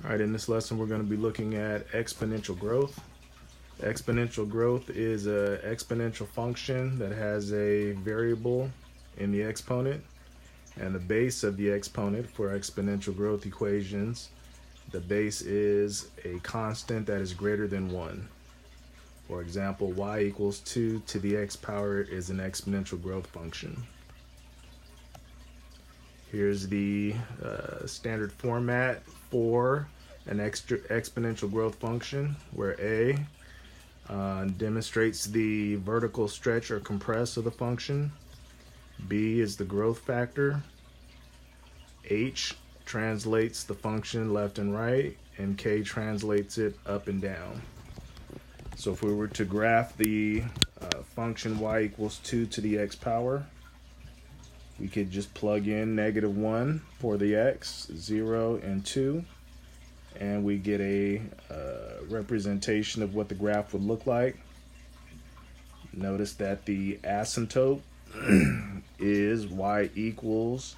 All right, in this lesson, we're going to be looking at exponential growth. Exponential growth is an exponential function that has a variable in the exponent, and the base of the exponent for exponential growth equations, the base is a constant that is greater than 1. For example, y equals 2 to the x power is an exponential growth function. Here's the standard format for an exponential growth function, where a demonstrates the vertical stretch or compress of the function, b is the growth factor, h translates the function left and right, and k translates it up and down. So if we were to graph the function y equals 2 to the x power, we could just plug in -1 for the x, 0 and 2, and we get a representation of what the graph would look like. Notice that the asymptote is y equals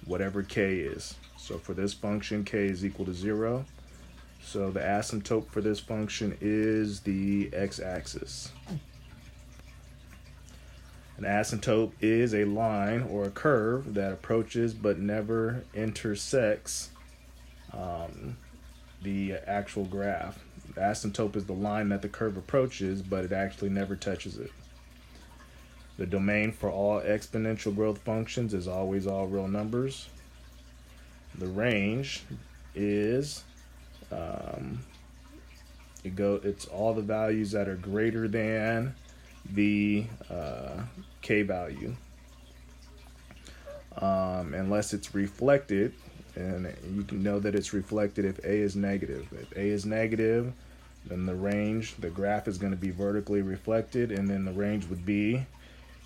whatever k is. So for this function, k is equal to 0. So the asymptote for this function is the x-axis. An asymptote is a line or a curve that approaches but never intersects the actual graph. The asymptote is the line that the curve approaches, but it actually never touches it. The domain for all exponential growth functions is always all real numbers. The range is it's all the values that are greater than the k value, unless it's reflected, and you can know that it's reflected if a is negative. If a is negative, then the graph is going to be vertically reflected, and then the range would be,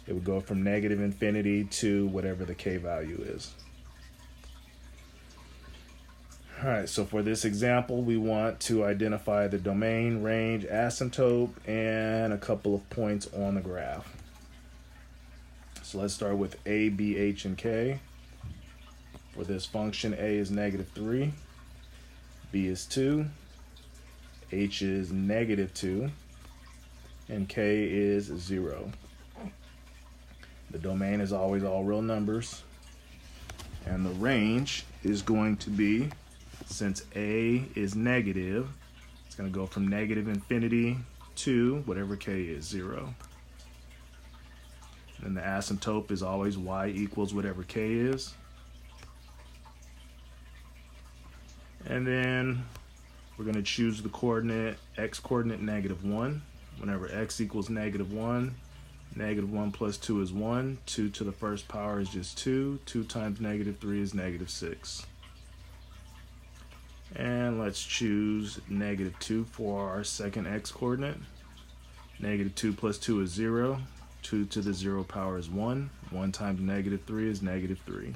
it would go from -infinity to whatever the k value is. All right, so for this example, we want to identify the domain, range, asymptote, and a couple of points on the graph. So let's start with a, b, h, and k. For this function, a is -3, b is 2, h is -2, and k is 0. The domain is always all real numbers, and the range is going to be, since a is negative, it's going to go from -infinity to whatever k is, 0. And the asymptote is always y equals whatever k is. And then we're going to choose the coordinate, x coordinate -1. Whenever x equals -1, -1 plus 2 is 1. 2 to the first power is just 2. 2 times -3 is -6. And let's choose -2 for our second x coordinate. -2 plus 2 is 0. 2 to the 0 power is 1. 1 times -3 is -3.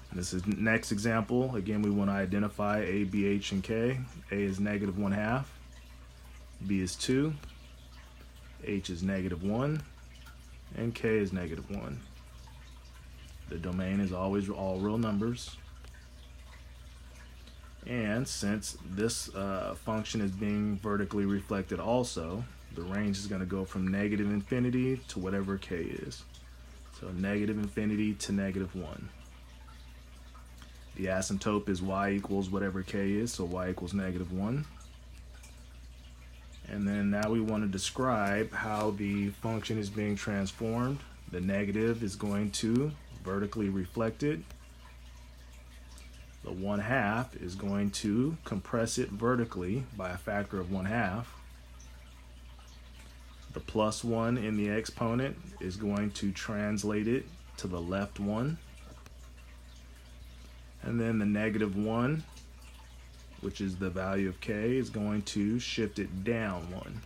And this is next example. Again, we want to identify a, b, h, and k. A is -1/2. B is 2. H is -1. And k is -1. The domain is always all real numbers. And since this function is being vertically reflected also, the range is going to go from -infinity to whatever k is. So -infinity to -1. The asymptote is y equals whatever k is, so y equals -1. And then now we want to describe how the function is being transformed. The negative is going to vertically reflect it. The 1/2 is going to compress it vertically by a factor of 1/2. The +1 in the exponent is going to translate it to the left 1. And then the -1, which is the value of k, is going to shift it down 1.